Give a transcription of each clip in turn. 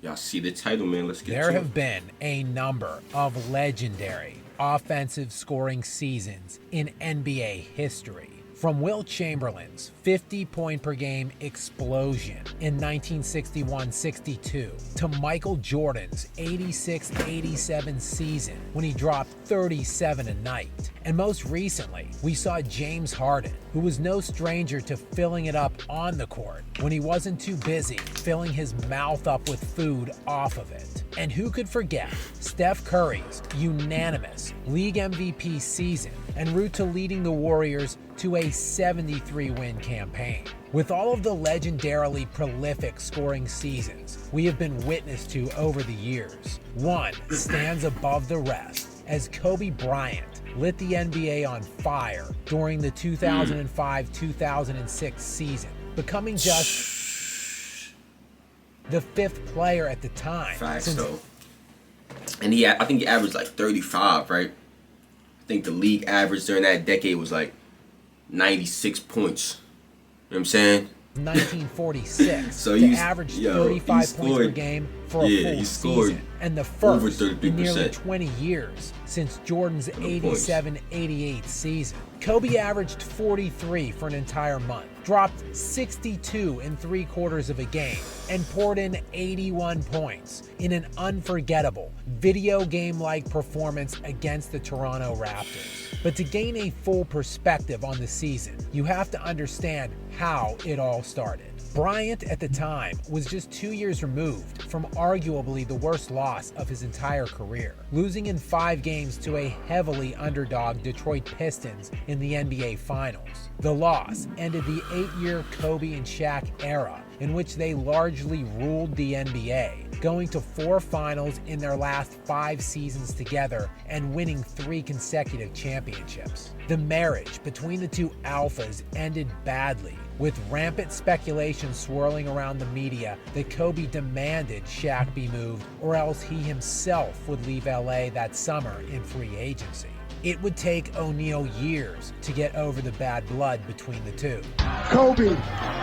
Y'all see the title, man. Let's get There to have it. been a number of legendary offensive scoring seasons in NBA history. From Wilt Chamberlain's 50-point per game explosion in 1961-62 to Michael Jordan's 86-87 season when he dropped 37 a night. And most recently, we saw James Harden, who was no stranger to filling it up on the court when he wasn't too busy filling his mouth up with food off of it. And who could forget Steph Curry's unanimous league MVP season en route to leading the Warriors to a 73-win campaign. With all of the legendarily prolific scoring seasons we have been witness to over the years, one stands above the rest as Kobe Bryant lit the NBA on fire during the 2005-2006 season, becoming just the fifth player at the time. Facts, though. And I think he averaged like 35, right? I think the league average during that decade was like 96 points. You know what I'm saying? 1946 so to average 35 points per game for a full scored season, and the first over 33%. in nearly 20 years since Jordan's 87-88 season. Kobe averaged 43 for an entire month, dropped 62 in 3/4 of a game, and poured in 81 points in an unforgettable video game-like performance against the Toronto Raptors. But to gain a full perspective on the season, you have to understand how it all started. Bryant at the time was just 2 years removed from arguably the worst loss of his entire career, losing in 5 games to a heavily underdog Detroit Pistons in the NBA Finals. The loss ended the 8-year Kobe and Shaq era, in which they largely ruled the NBA, going to 4 finals in their last 5 seasons together and winning 3 consecutive championships. The marriage between the two alphas ended badly, with rampant speculation swirling around the media that Kobe demanded Shaq be moved or else he himself would leave LA that summer in free agency. It would take O'Neal years to get over the bad blood between the two. Kobe,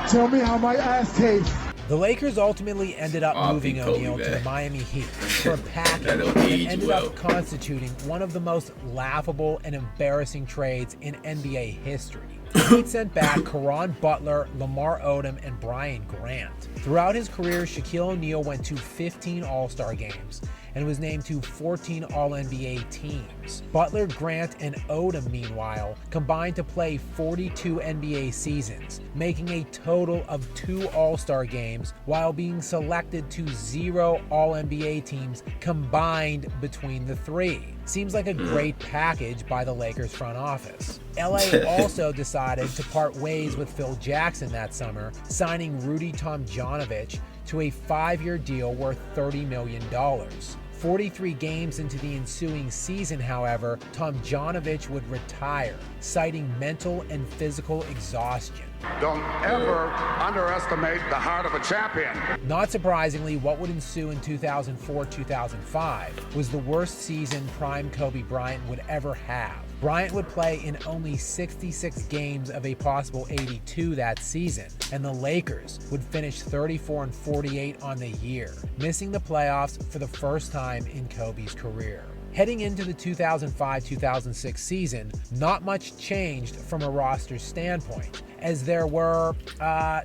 tell me how my ass tastes. The Lakers ultimately ended up moving O'Neal to the Miami Heat for a package that ended up constituting one of the most laughable and embarrassing trades in NBA history. The Heat sent back Caron Butler, Lamar Odom, and Brian Grant. Throughout his career, Shaquille O'Neal went to 15 All-Star games and was named to 14 All-NBA teams. Butler, Grant, and Odom, meanwhile, combined to play 42 NBA seasons, making a total of 2 All-Star games while being selected to 0 All-NBA teams combined between the three. Seems like a great package by the Lakers front office. LA also decided to part ways with Phil Jackson that summer, signing Rudy Tomjanovich to a 5-year deal worth $30 million. 43 games into the ensuing season, however, Tomjanovich would retire, citing mental and physical exhaustion. Don't ever underestimate the heart of a champion. Not surprisingly, what would ensue in 2004-2005 was the worst season prime Kobe Bryant would ever have. Bryant would play in only 66 games of a possible 82 that season, and the Lakers would finish 34-48 on the year, missing the playoffs for the first time in Kobe's career. Heading into the 2005-2006 season, not much changed from a roster standpoint, as there were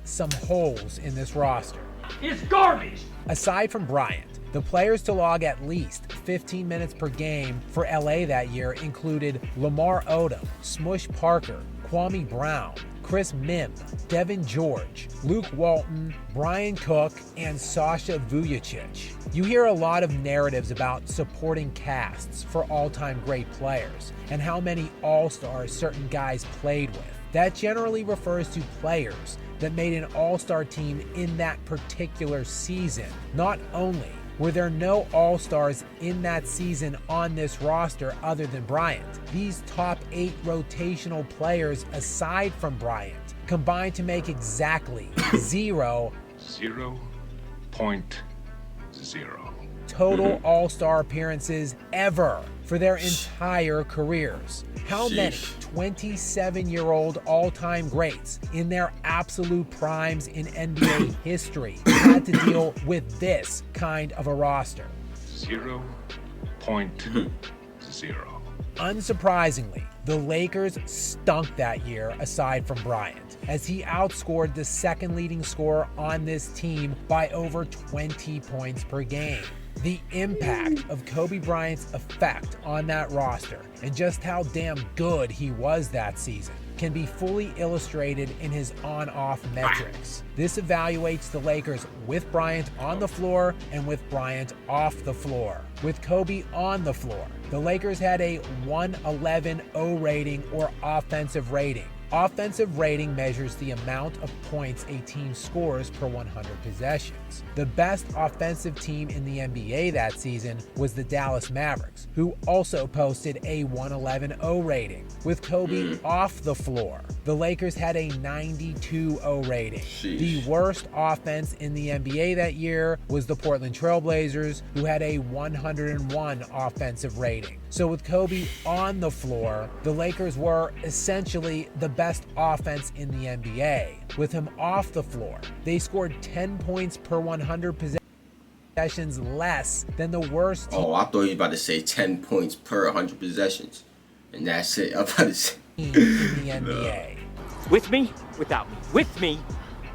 some holes in this roster. It's garbage! Aside from Bryant, the players to log at least 15 minutes per game for LA that year included Lamar Odom, Smush Parker, Kwame Brown, Chris Mim, Devin George, Luke Walton, Brian Cook, and Sasha Vujacic. You hear a lot of narratives about supporting casts for all-time great players and how many all-stars certain guys played with. That generally refers to players that made an all-star team in that particular season. Not only were there no all-stars in that season on this roster other than Bryant, these top 8 rotational players aside from Bryant combined to make exactly 0.0 total All-Star appearances ever for their entire careers. How many 27-year-old all-time greats in their absolute primes in NBA history had to deal with this kind of a roster? 0.0. Unsurprisingly, the Lakers stunk that year aside from Bryant, as he outscored the second leading scorer on this team by over 20 points per game. The impact of Kobe Bryant's effect on that roster and just how damn good he was that season can be fully illustrated in his on-off metrics. This evaluates the Lakers with Bryant on the floor and with Bryant off the floor. With Kobe on the floor, the Lakers had a 111 O rating or offensive rating. Offensive rating measures the amount of points a team scores per 100 possessions. The best offensive team in the NBA that season was the Dallas Mavericks, who also posted a 111 O rating. With Kobe off the floor, the Lakers had a 92 O rating. The worst offense in the NBA that year was the Portland Trail Blazers, who had a 101 offensive rating. So with Kobe on the floor, the Lakers were essentially the best offense in the NBA. With him off the floor, they scored 10 points per 100 possessions less than the worst team. Oh, I thought you were about to say 10 points per 100 possessions. And that's it. I'm about to say. In the NBA. With me, without me. With me,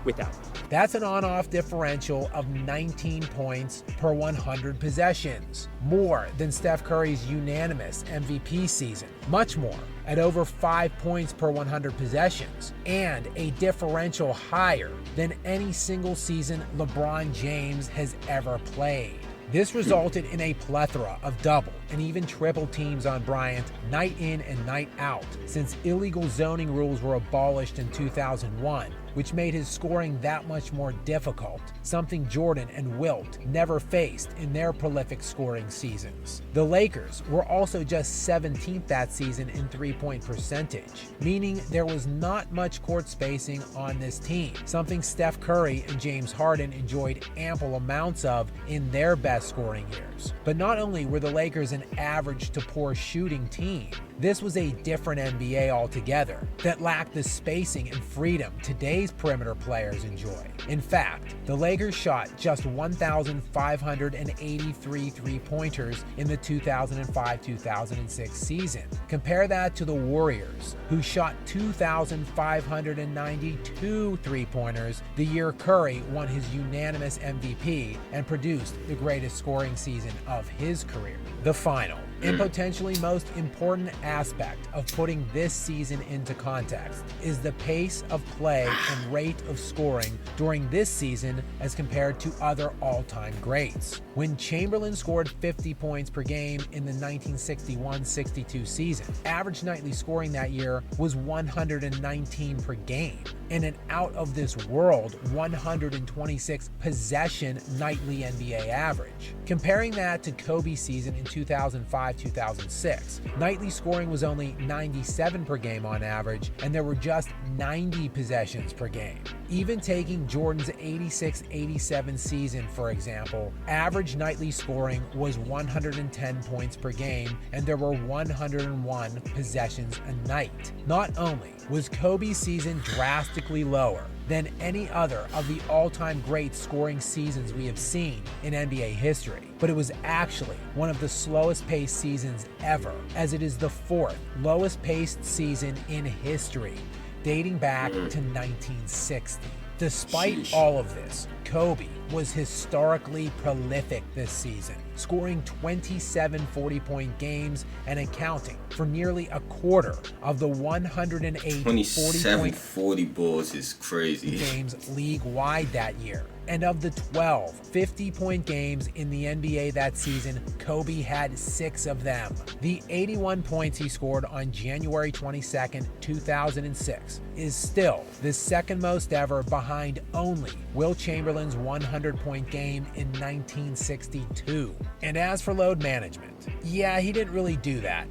without me. That's an on-off differential of 19 points per 100 possessions, more than Steph Curry's unanimous MVP season, much more, at over 5 points per 100 possessions, and a differential higher than any single season LeBron James has ever played. This resulted in a plethora of double and even triple teams on Bryant night in and night out, since illegal zoning rules were abolished in 2001, which made his scoring that much more difficult, something Jordan and Wilt never faced in their prolific scoring seasons. The Lakers were also just 17th that season in three-point percentage, meaning there was not much court spacing on this team, something Steph Curry and James Harden enjoyed ample amounts of in their best scoring years. But not only were the Lakers an average to poor shooting team, this was a different NBA altogether that lacked the spacing and freedom today's perimeter players enjoy. In fact, the Lakers shot just 1,583 three-pointers in the 2005-2006 season. Compare that to the Warriors, who shot 2,592 three-pointers the year Curry won his unanimous MVP and produced the greatest scoring season of his career. The final and potentially most important aspect of putting this season into context is the pace of play and rate of scoring during this season as compared to other all-time greats. When Chamberlain scored 50 points per game in the 1961-62 season, average nightly scoring that year was 119 per game, and an out-of-this-world 126 possession nightly NBA average. Comparing that to Kobe's season in 2005-2006, nightly scoring was only 97 per game on average, and there were just 90 possessions per game. Even taking Jordan's 86-87 season, for example, average nightly scoring was 110 points per game, and there were 101 possessions a night. Not only was Kobe's season drastically lower than any other of the all-time great scoring seasons we have seen in NBA history, but it was actually one of the slowest paced seasons ever, as it is the fourth lowest paced season in history, dating back to 1960. Despite all of this, Kobe was historically prolific this season, scoring 27 40-point games and accounting for nearly a quarter of the 108 27 40 balls is crazy. games league-wide that year. And of the 12 50-point games in the NBA that season, Kobe had 6 of them. The 81 points he scored on January 22nd, 2006 is still the second most ever, behind only Wilt Chamberlain's 100-point game in 1962. And as for load management, Yeah, he didn't really do that.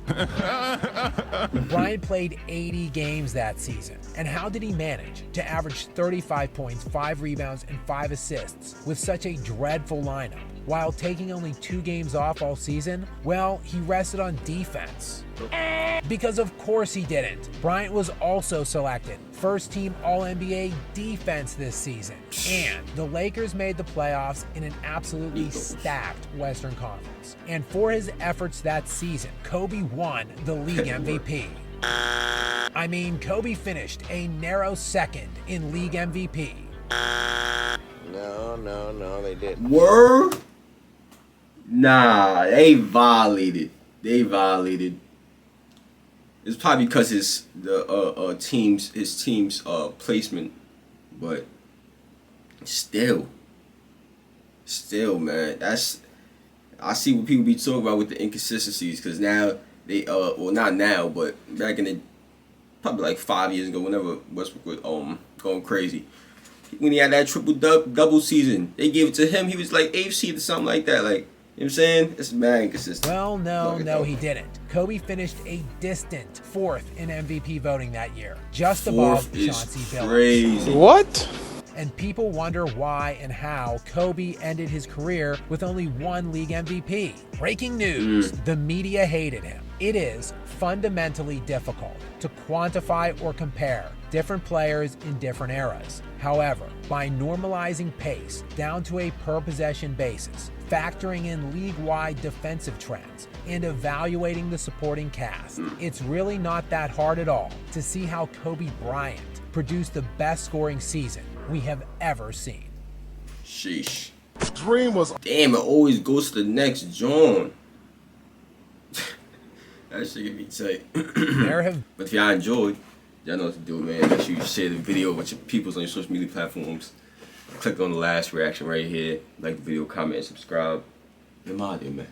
Bryant played 80 games that season. And how did he manage to average 35 points, 5 rebounds, and 5 assists with such a dreadful lineup while taking only 2 games off all season? Well, he rested on defense. Because of course he didn't. Bryant was also selected first team All-NBA defense this season. And the Lakers made the playoffs in an absolutely stacked Western Conference. And for his efforts that season, Kobe won the league MVP. I mean, Kobe finished a narrow second in league MVP. No, they didn't. Word? Nah, they violated. It's probably because his team's placement, but still, man, I see what people be talking about with the inconsistencies, because now they well, not now, but back in the probably like 5 years ago, whenever Westbrook was going crazy, when he had that triple-double season, they gave it to him. He was like 8th seed or something like that, like. You know what I'm saying? It's mad inconsistent. Well, no, he didn't. Kobe finished a distant 4th in MVP voting that year, just above Chauncey Billups. Crazy. What? And people wonder why and how Kobe ended his career with only 1 league MVP. Breaking news, the media hated him. It is fundamentally difficult to quantify or compare different players in different eras. However, by normalizing pace down to a per-possession basis, factoring in league-wide defensive trends, and evaluating the supporting cast, it's really not that hard at all to see how Kobe Bryant produced the best scoring season we have ever seen. Sheesh. Dream was. Damn, it always goes to the next John. That shit get me tight. But if y'all enjoyed, y'all know what to do, man. Make sure you share the video with your peoples on your social media platforms. Click on the last reaction right here. Like the video, comment, and subscribe. I'm out of here, man.